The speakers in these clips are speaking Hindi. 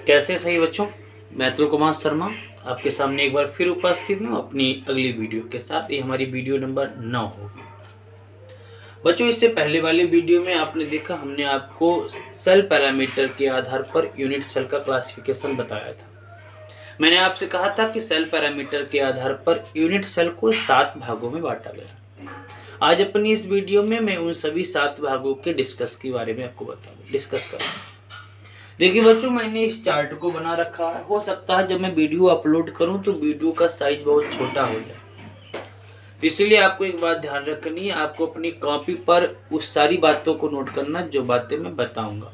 कैसे सही बच्चों, मैं अतुल कुमार शर्मा आपके सामने एक बार फिर उपस्थित हूँ अपनी अगली वीडियो के साथ। ये हमारी वीडियो नंबर 9 होगी। बच्चों, इससे पहले वाले वीडियो में आपने देखा, हमने आपको सेल पैरामीटर के आधार पर यूनिट सेल का क्लासिफिकेशन बताया था। मैंने आपसे कहा था कि सेल पैरामीटर के आधार पर यूनिट सेल को 7 भागों में बांटा गया। आज अपनी इस वीडियो में मैं उन सभी 7 भागों के डिस्कस के बारे में आपको डिस्कस करूँगा। देखिए बच्चों, मैंने इस चार्ट को बना रखा है। हो सकता है जब मैं वीडियो अपलोड करूं तो वीडियो का साइज बहुत छोटा हो जाए, तो इसलिए आपको एक बात ध्यान रखनी है, आपको अपनी कॉपी पर उस सारी बातों को नोट करना जो बातें मैं बताऊंगा।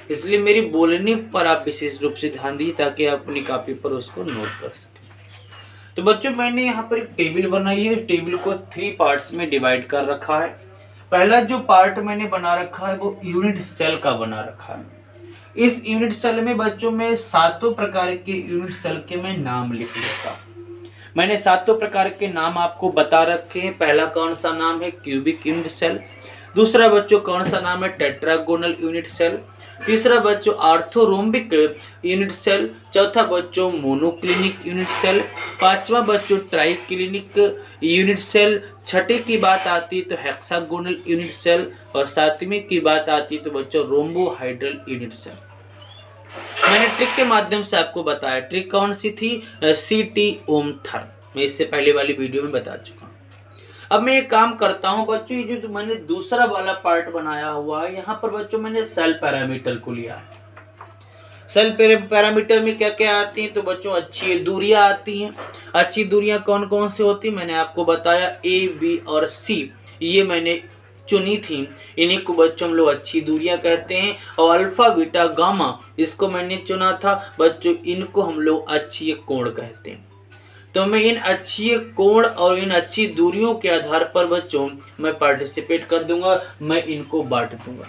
इसलिए मेरी बोलने पर आप विशेष रूप से ध्यान दीजिए ताकि आप अपनी कॉपी पर उसको नोट कर सकें। तो बच्चों, मैंने यहाँ पर एक टेबल बनाई है। टेबल को 3 पार्ट्स में डिवाइड कर रखा है। पहला जो पार्ट मैंने बना रखा है वो यूनिट सेल का बना रखा है। इस यूनिट सेल में बच्चों में 7 प्रकार के यूनिट सेल के मैं नाम लिख लेता हूँ। मैंने 7 प्रकार के नाम आपको बता रखे हैं। पहला कौन सा नाम है? Cubic unit cell. दूसरा बच्चों कौन सा नाम है? Tetragonal unit cell. तीसरा बच्चों ऑर्थोरोम्बिक यूनिट सेल। चौथा बच्चों मोनोक्लिनिक यूनिट सेल। पांचवा बच्चों ट्राइक्लिनिक यूनिट सेल। छठे की बात आती है तो हेक्सागोनल यूनिट सेल। और 7वीं की बात आती है तो बच्चों रोम्बोहाइड्रल यूनिट सेल। मैंने ट्रिक के माध्यम से आपको बताया। ट्रिक कौन सी थी? CT ओम थर्म। मैं इससे पहले वाली वीडियो में बता चुका हूँ। अब मैं एक काम करता हूँ बच्चों, ये जो मैंने दूसरा वाला पार्ट बनाया हुआ है, यहाँ पर बच्चों मैंने सेल पैरामीटर को लिया है। सेल पैरामीटर में क्या क्या आती हैं? तो बच्चों अच्छी दूरियां आती हैं। अच्छी दूरियां कौन कौन सी होती? मैंने आपको बताया A, B और C, ये मैंने चुनी थी। इन्हीं को बच्चों हम लोग अच्छी दूरियां कहते हैं। और अल्फा बीटा गामा इसको मैंने चुना था बच्चों, इनको हम लोग अच्छी कोण कहते हैं। तो मैं इन अच्छी कोण और इन अच्छी दूरियों के आधार पर बच्चों मैं पार्टिसिपेट कर दूंगा, मैं इनको बांट दूंगा।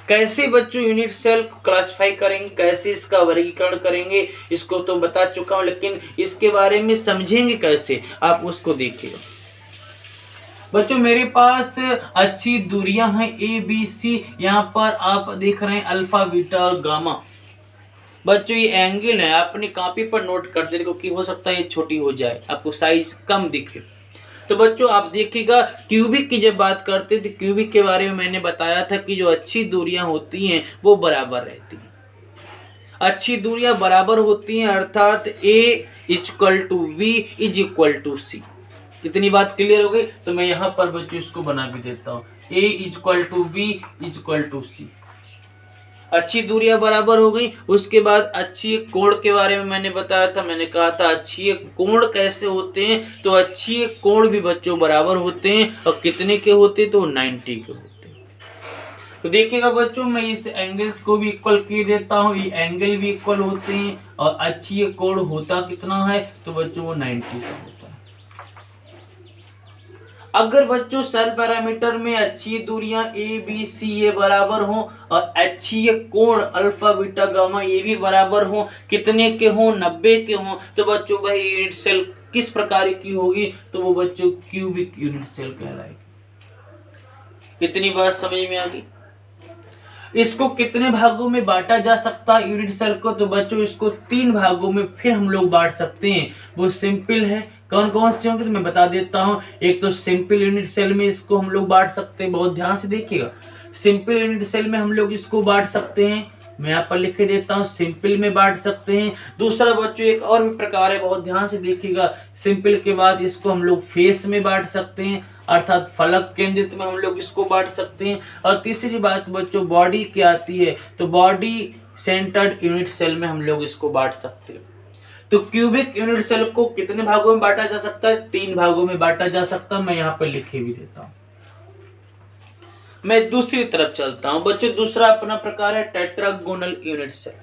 कैसे बच्चों यूनिट सेल को क्लासिफाई करेंगे, कैसे इसका वर्गीकरण करेंगे, इसको तो बता चुका हूं, लेकिन इसके बारे में समझेंगे कैसे, आप उसको देखिएगा। बच्चों मेरे पास अच्छी दूरियां हैं A, B, C। यहाँ पर आप देख रहे हैं अल्फा बीटा और गामा। बच्चों ये एंगल है, आप अपनी कॉपी पर नोट कर दे क्योंकि हो सकता है ये छोटी हो जाए, आपको साइज कम दिखे। तो बच्चों आप देखिएगा, क्यूबिक की जब बात करते हैं तो क्यूबिक के बारे में मैंने बताया था कि जो अच्छी दूरियां होती हैं वो बराबर रहती हैं। अच्छी दूरियां बराबर होती हैं अर्थात A = B = C। इतनी बात क्लियर हो गई? तो मैं यहाँ पर बच्चों इसको बना भी देता हूँ, A = B = C। अच्छी दूरियां बराबर हो गई। उसके बाद अच्छी कोण के बारे में मैंने बताया था। मैंने कहा था अच्छी कोण कैसे होते हैं? तो अच्छी कोण भी बच्चों बराबर होते हैं। और कितने के होते हैं? तो 90 के होते हैं। तो देखिएगा बच्चों, मैं इस एंगल्स को भी इक्वल किए देता हूँ, ये एंगल भी इक्वल होते हैं। और अच्छी कोण होता कितना है? तो बच्चों वो 90 का होता है। अगर बच्चों सेल पैरामीटर में अच्छी दूरियां A, B, C ये बराबर हो और अच्छी कोण अल्फा बीटा गामा ये भी बराबर हो, कितने के हो? 90 के हो, तो बच्चों वही यूनिट सेल किस प्रकार की होगी? तो वो बच्चों क्यूबिक यूनिट सेल कहलाएगी। कितनी बात समझ में आ गई? इसको कितने भागों में बांटा जा सकता है यूनिट सेल को? तो बच्चों इसको 3 भागों में फिर हम लोग बांट सकते हैं। वो सिंपल है। कौन कौन से होंगे तो मैं बता देता हूं। एक तो सिंपल यूनिट सेल में इसको हम लोग बांट सकते हैं, बहुत ध्यान से देखिएगा। सिंपल यूनिट सेल में हम लोग इसको बांट सकते हैं, मैं यहाँ पर लिख के देता हूँ, सिंपल में बांट सकते हैं। दूसरा बच्चों एक और भी प्रकार है, बहुत ध्यान से देखिएगा। सिंपल के बाद इसको हम लोग फेस में बांट सकते हैं, अर्थात फलक केंद्रित में हम लोग इसको बांट सकते हैं। और तीसरी बात बच्चों बॉडी की आती है, तो बॉडी सेंटर्ड यूनिट सेल में हम लोग इसको बांट सकते हैं। तो क्यूबिक यूनिट सेल को कितने भागों में बांटा जा सकता है? 3 भागों में बांटा जा सकता है। मैं यहाँ पर लिखे भी देता हूँ। मैं दूसरी तरफ चलता हूं बच्चों। दूसरा अपना प्रकार है tetragonal unit cell.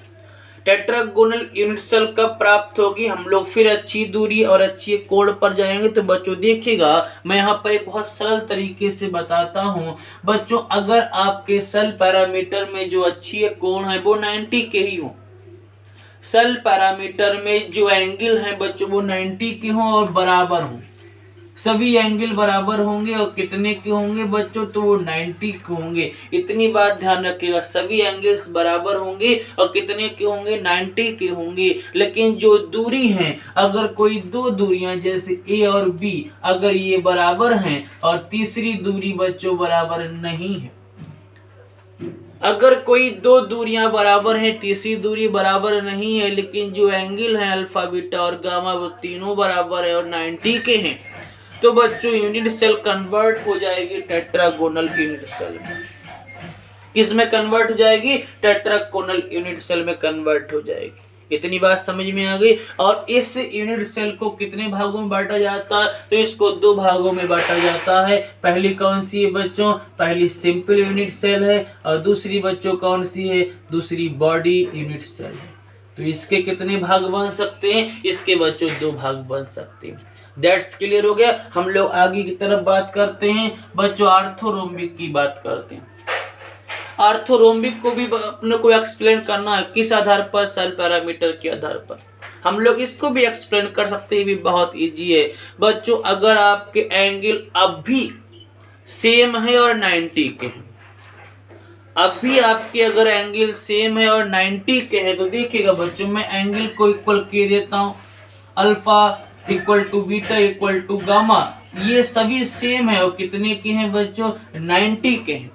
Tetragonal unit cell कब प्राप्त होगी? हम लोग फिर अच्छी दूरी और अच्छी कोण पर जाएंगे। तो बच्चों देखिएगा, मैं यहाँ पर एक बहुत सरल तरीके से बताता हूँ। बच्चों अगर आपके सेल पैरामीटर में जो अच्छी कोण है वो 90 के ही हो, सेल पैरामीटर में जो एंगल है बच्चों वो 90 के हों और बराबर हों, सभी एंगल बराबर होंगे और कितने के होंगे बच्चों, तो वो 90 के होंगे। इतनी बात ध्यान रखिएगा, सभी एंगल्स बराबर होंगे और कितने के होंगे, 90 के होंगे। लेकिन जो दूरी है, अगर कोई दो दूरियां जैसे ए और बी अगर ये बराबर हैं और तीसरी दूरी बच्चों बराबर नहीं है, अगर कोई दो दूरियां बराबर हैं, तीसरी दूरी बराबर नहीं है, लेकिन जो एंगल है अल्फा बीटा और गामा वो तीनों बराबर है और 90 के हैं, तो बच्चों यूनिट सेल कन्वर्ट हो जाएगी टेट्रागोनल यूनिट सेल में। किस में कन्वर्ट हो जाएगी, टेट्रागोनल यूनिट सेल में कन्वर्ट हो जाएगी। इतनी बात समझ में आ गई। और इस यूनिट सेल को कितने भागों में बांटा जाता है, तो इसको दो भागों में बांटा जाता है। पहली कौन सी है बच्चों, पहली सिंपल यूनिट सेल है और दूसरी बच्चों कौन सी है, दूसरी बॉडी यूनिट सेल है। तो इसके कितने भाग बन सकते हैं, इसके बच्चों दो भाग बन सकते हैं। दैट्स क्लियर हो गया। हम लोग आगे की तरफ बात करते हैं बच्चों, आर्थोरोम्बिक की बात करते हैं। आर्थोरोम्बिक को भी अपने को एक्सप्लेन करना है, किस आधार पर, सेल पैरामीटर के आधार पर। हम लोग इसको भी एक्सप्लेन कर सकते हैं, भी बहुत इजी है बच्चों। अगर आपके एंगल अब भी सेम है और 90 के हैं, अब भी आपके अगर एंगल सेम है और 90 के हैं, तो देखिएगा बच्चों मैं एंगल को इक्वल के देता हूँ, alpha equal to beta equal to gamma, ये सभी सेम है और कितने के हैं बच्चों, 90 के हैं।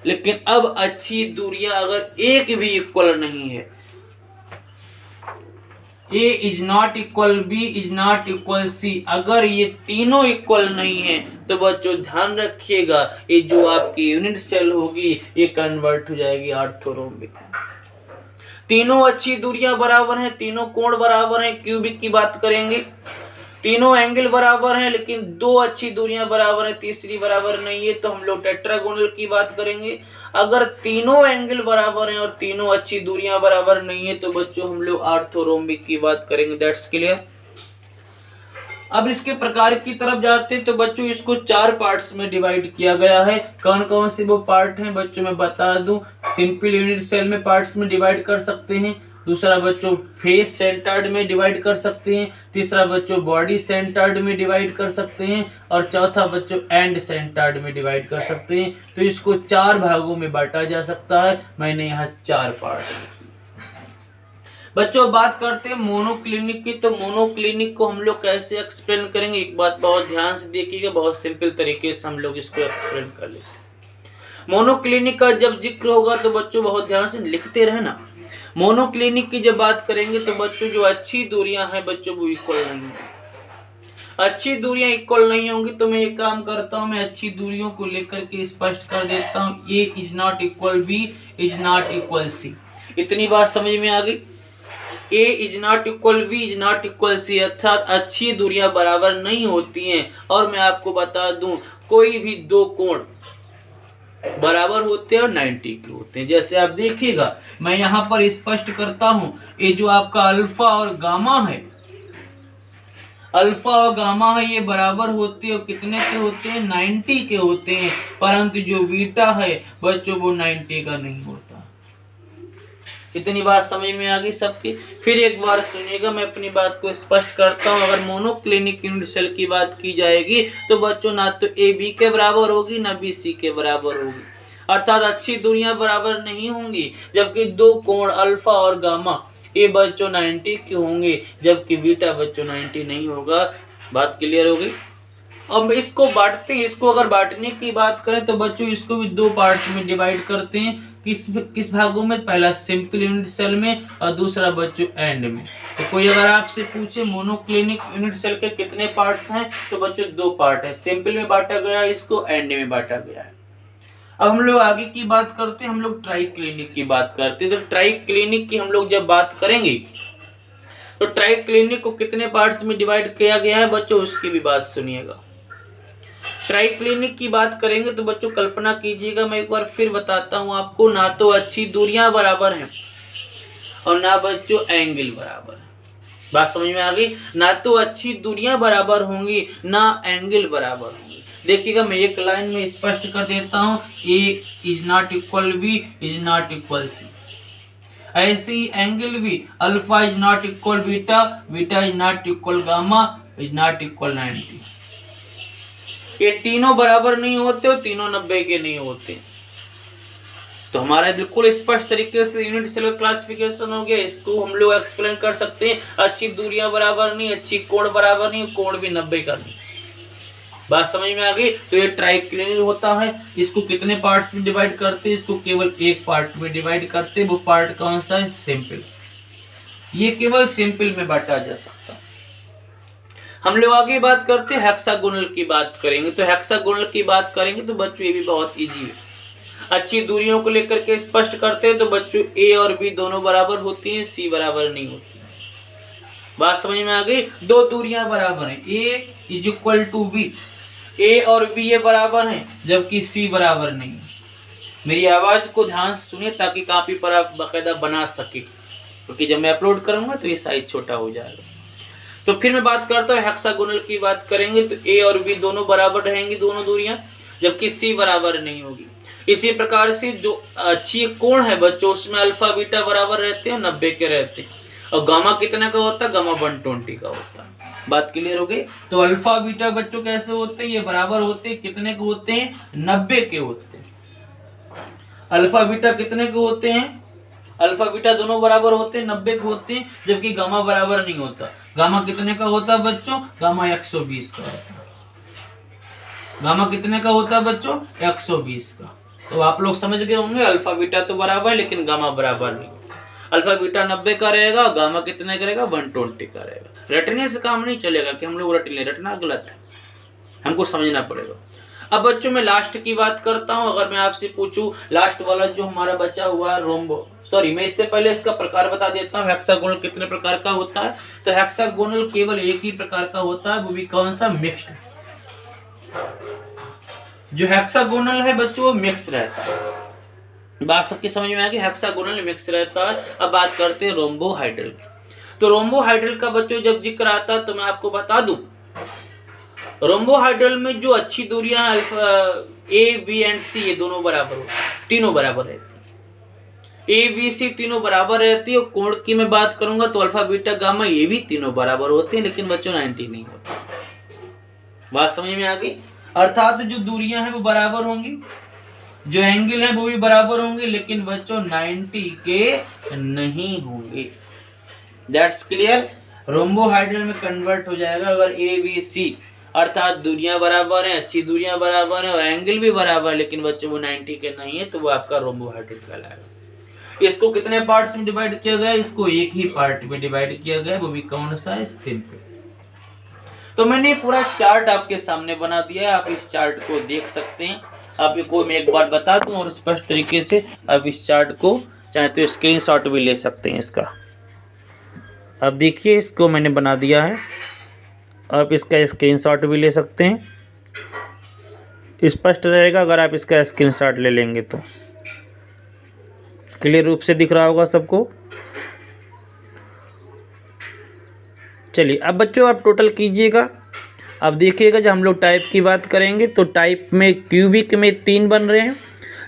लेकिन अब अच्छी दूरियां अगर एक भी इक्वल नहीं है, A is not equal, B is not equal C, अगर ये तीनों इक्वल नहीं है तो बच्चों ध्यान रखिएगा ये जो आपकी यूनिट सेल होगी ये कन्वर्ट हो जाएगी आर्थोरोम्बिक। तीनों अच्छी दूरियां बराबर हैं, तीनों कोण बराबर हैं, क्यूबिक की बात करेंगे, तीनों एंगल बराबर हैं, लेकिन दो अच्छी दूरियां बराबर हैं, तीसरी बराबर नहीं है, तो हम लोग टेट्रागोनल की बात करेंगे। अगर तीनों एंगल बराबर हैं और तीनों अच्छी दूरियां बराबर नहीं है, तो बच्चों हम लोग आर्थोरोम्बिक की बात करेंगे। That's clear. अब इसके प्रकार की तरफ जाते हैं तो बच्चों इसको चार पार्ट्स में डिवाइड किया गया है। कौन कौन से वो पार्ट हैं बच्चों मैं बता दूं। सिंपल यूनिट सेल में पार्ट्स में डिवाइड कर सकते हैं, दूसरा बच्चों फेस सेंटर्ड में डिवाइड कर सकते हैं, तीसरा बच्चों बॉडी सेंटर्ड में डिवाइड कर सकते हैं और चौथा बच्चों एंड सेंटर्ड में डिवाइड कर सकते हैं। तो इसको चार भागों में बांटा जा सकता है। मैंने यहाँ चार पार्ट बच्चों बात करते हैं मोनोक्लिनिक की। तो मोनोक्लिनिक को हम लोग कैसे एक्सप्लेन करेंगे, एक बात बहुत ध्यान से देखिएगा, बहुत सिंपल तरीके से हम लोग इसको एक्सप्लेन कर लेते हैं। मोनोक्लिनिक का जब जिक्र होगा तो बच्चों बहुत ध्यान से लिखते रहना। मोनोक्लिनिक की जब बात करेंगे तो बच्चों जो अच्छी दूरियां हैं बच्चों वो इक्वल नहीं होंगी। अच्छी दूरियां इक्वल नहीं होंगी तो मैं एक काम करता हूं, मैं अच्छी दूरियों को लेकर के स्पष्ट कर देता हूं। A is not equal, B is not equal, C. इतनी बात समझ में आ गई। A is not equal, B is not equal, C, अर्थात अच्छी दूरियां बराबर नहीं होती हैं। और मैं आपको बता दूं कोई भी दो कोण बराबर होते हैं और 90 के होते हैं। जैसे आप देखिएगा मैं यहाँ पर स्पष्ट करता हूं, ये जो आपका अल्फा और गामा है, अल्फा और गामा है ये बराबर होते हैं और कितने के होते हैं, 90 के होते हैं। परंतु जो बीटा है बच्चों वो 90 का नहीं होता। इतनी बात समझ में आ गई सबकी। फिर एक बार सुनिएगा, मैं अपनी बात को स्पष्ट करता हूं। अगर मोनोक्लिनिक यूनिट सेल की बात की जाएगी तो बच्चों ना तो ए बी के बराबर होगी ना बी सी के बराबर होगी, अर्थात अच्छी दूरियां बराबर नहीं होंगी। जबकि दो कोण अल्फा और गामा ये बच्चों 90 के होंगे, जबकि बीटा बच्चों 90 नहीं होगा। बात क्लियर हो गई। अब इसको बांटते हैं, इसको अगर बांटने की बात करें तो बच्चों इसको भी दो पार्ट्स में डिवाइड करते हैं। किस भागों में, पहला सिंपल यूनिट सेल में और दूसरा बच्चों एंड में। तो कोई अगर आपसे पूछे मोनोक्लिनिक यूनिट सेल के कितने पार्ट्स हैं, तो बच्चों दो पार्ट है, सिंपल में बांटा गया है, इसको एंड में बांटा गया है। अब हम लोग आगे की बात करते हैं, हम लोग ट्राई क्लिनिक की बात करते हैं। तो ट्राई क्लिनिक की हम लोग जब बात करेंगे तो ट्राई क्लिनिक को कितने पार्ट्स में डिवाइड किया गया है बच्चों, उसकी भी बात सुनिएगा। ट्राई क्लिनिक की बात करेंगे तो बच्चों कल्पना कीजिएगा, मैं एक बार फिर बताता हूं आपको, ना तो अच्छी दूरियां बराबर हैं और ना बच्चों एंगल बराबर है। बात समझ में आ गई। ना तो अच्छी दूरियां बराबर होंगी ना एंगल बराबर होंगे। देखिएगा मैं एक लाइन में स्पष्ट कर देता हूं, A is not equal, B is not equal, C. ऐसे ही एंगल भी, alpha is not equal beta, beta is not equal gamma, is not equal 90। ये तीनों बराबर नहीं होते और तीनों 90 के नहीं होते। तो हमारा बिल्कुल स्पष्ट तरीके से यूनिट सेल क्लासिफिकेशन हो गया। इसको हम लोग एक्सप्लेन कर सकते हैं, अच्छी दूरियां बराबर नहीं, अच्छी कोण बराबर नहीं, कोण भी 90 का नहीं। बात समझ में आ गई। तो ये ट्राइक्लिनियल होता है। इसको कितने पार्ट्स में डिवाइड करते हैं? इसको केवल एक पार्ट में डिवाइड करते हैं। वो पार्ट कौन सा है? सिंपल। ये केवल सिंपल में बांटा जा सकता है। हम लोग आगे बात करते हैं हेक्सागोनल की बात करेंगे। तो हेक्सागोनल की बात करेंगे तो बच्चों ये भी बहुत इजी है। अच्छी दूरियों को लेकर के स्पष्ट करते हैं। तो बच्चों ए और बी दोनों बराबर होती हैं, सी बराबर नहीं होती। बात समझ में आ गई। दो दूरियां बराबर हैं, ए इज इक्वल टू बी, ए और बी ये बराबर हैं, जबकि सी बराबर नहीं है। मेरी आवाज को ध्यान से सुनिए ताकि कॉपी पर आप बाकायदा बना सके, क्योंकि जब मैं अपलोड करूंगा तो ये साइज छोटा हो जाएगा। तो फिर मैं बात करता हूँ हेक्सागोनल की बात करेंगे। तो ए और बी दोनों बराबर रहेंगी, दोनों दूरियां, जबकि सी बराबर नहीं होगी। इसी प्रकार से जो अच्छी कोण है बच्चों, उसमें अल्फा बीटा बराबर रहते हैं, 90 के रहते हैं। और गामा कितने का होता है? गामा 120 का होता है। बात क्लियर हो गई। तो अल्फा बीटा बच्चों कैसे होते हैं? ये बराबर होते हैं, कितने के होते हैं? 90 के होते हैं। अल्फा बीटा कितने के होते हैं? अल्फा बीटा दोनों बराबर होते हैं, 90 के होते हैं, जबकि गामा बराबर नहीं होता। गामा कितने का होता है बच्चों? गामा 120 का होता है। गामा कितने का होता है बच्चों? 120 का। तो आप लोग समझ गए होंगे, अल्फा बीटा तो बराबर है लेकिन गामा बराबर नहीं। अल्फा बीटा 90 का रहेगा, गामा कितने का रहेगा? 120 का रहेगा। रटने से काम नहीं चलेगा कि हम लोग रट लें, रटना गलत है, हमको समझना पड़ेगा। अब बच्चों मैं लास्ट की बात करता हूं। अगर मैं आपसे पूछूं लास्ट वाला जो हमारा बचा हुआ है रोम्बो, सॉरी मैं इससे पहले इसका प्रकार बता देता हूं, हेक्सागोनल कितने प्रकार का होता है। तो हेक्सागोनल केवल एक ही प्रकार का होता है, वो भी कौन सा? मिक्स्ड। जो हेक्सागोनल है बच्चों वो मिक्स रहता है। बात सबकी समझ में आ गई, हेक्सागोनल मिक्स रहता है। अब बात करते हैं रोम्बोहाइड्रल की। तो रोम्बोहाइड्रल का बच्चों जब जिक्र आता है तो मैं आपको बता दूं, रोम्बोहाइड्रल में जो अच्छी दूरियां अल्फा ए बी एंड सी ये दोनों बराबर होती है, तीनों बराबर रहती है। ए बी सी तीनों बराबर रहती है। और कोण की मैं बात करूंगा तो अल्फा बीटा गामा ये भी तीनों बराबर होते हैं, लेकिन बच्चों 90 नहीं होते। बात समझ में आ गई। अर्थात जो दूरियां हैं वो बराबर होंगी, जो एंगल है वो भी बराबर होंगे, लेकिन बच्चों 90 के नहीं होंगे। That's clear. रोम्बोहाइड्रल में कन्वर्ट हो जाएगा अगर ए बी सी, अर्थात दूरियां बराबर हैं, अच्छी दूरियां बराबर हैं और एंगल भी बराबर है, लेकिन बच्चों वो 90 के नहीं है, तो वो आपका रोम्बोहाइड्रल कहलाएगा। इसको कितने पार्ट्स में डिवाइड किया गया? इसको एक ही पार्ट में डिवाइड किया गया, वो भी कौन सा है? सिंपल। तो मैंने पूरा चार्ट आपके सामने बना दिया है, आप इस चार्ट को देख सकते हैं। आपको मैं एक बार बता दूं और स्पष्ट तरीके से आप इस चार्ट को चाहे तो स्क्रीनशॉट भी ले सकते हैं इसका। अब देखिए इसको मैंने बना दिया है, आप इसका स्क्रीनशॉट भी ले सकते हैं, स्पष्ट रहेगा अगर आप इसका स्क्रीनशॉट ले लेंगे तो। क्लियर रूप से दिख रहा होगा सबको। चलिए अब बच्चों आप टोटल कीजिएगा। अब देखिएगा जब हम लोग टाइप की बात करेंगे तो टाइप में क्यूबिक में 3 बन रहे हैं,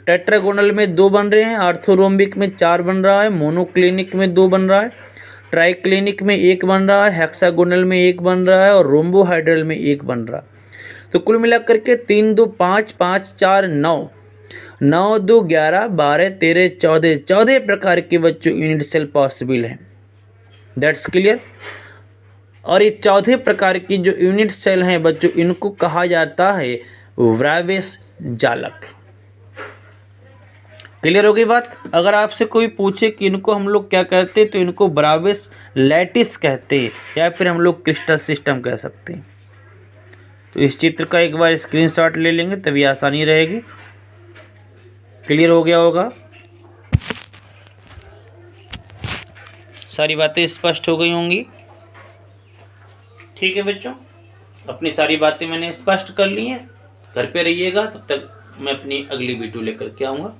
टेट्रागोनल में 2 बन रहे हैं, आर्थोरोम्बिक में 4 बन रहा है, मोनोक्लिनिक में 2 बन रहा है, ट्राइक्लिनिक में 1 बन रहा है, हेक्सागोनल में 1 बन रहा है और रोम्बोहाइड्रल में 1 बन रहा है। तो कुल मिलाकर के 3 2 5 5 4 9 9 2 11 12 13 14 14 प्रकार के बच्चों यूनिट सेल पॉसिबल हैं। That's clear. और ये 14 प्रकार की जो यूनिट सेल हैं बच्चों, इनको कहा जाता है ब्राविस जालक। क्लियर हो गई बात। अगर आपसे कोई पूछे कि इनको हम लोग क्या कहते हैं तो इनको ब्राविस लैटिस कहते हैं, या फिर हम लोग क्रिस्टल सिस्टम कह सकते हैं। तो इस चित्र का एक बार स्क्रीनशॉट ले लेंगे तभी आसानी रहेगी। क्लियर हो गया होगा, सारी बातें स्पष्ट हो गई होंगी। ठीक है बच्चों, अपनी सारी बातें मैंने स्पष्ट कर ली हैं। घर पे रहिएगा, तब तक मैं अपनी अगली वीडियो लेकर के आऊँगा।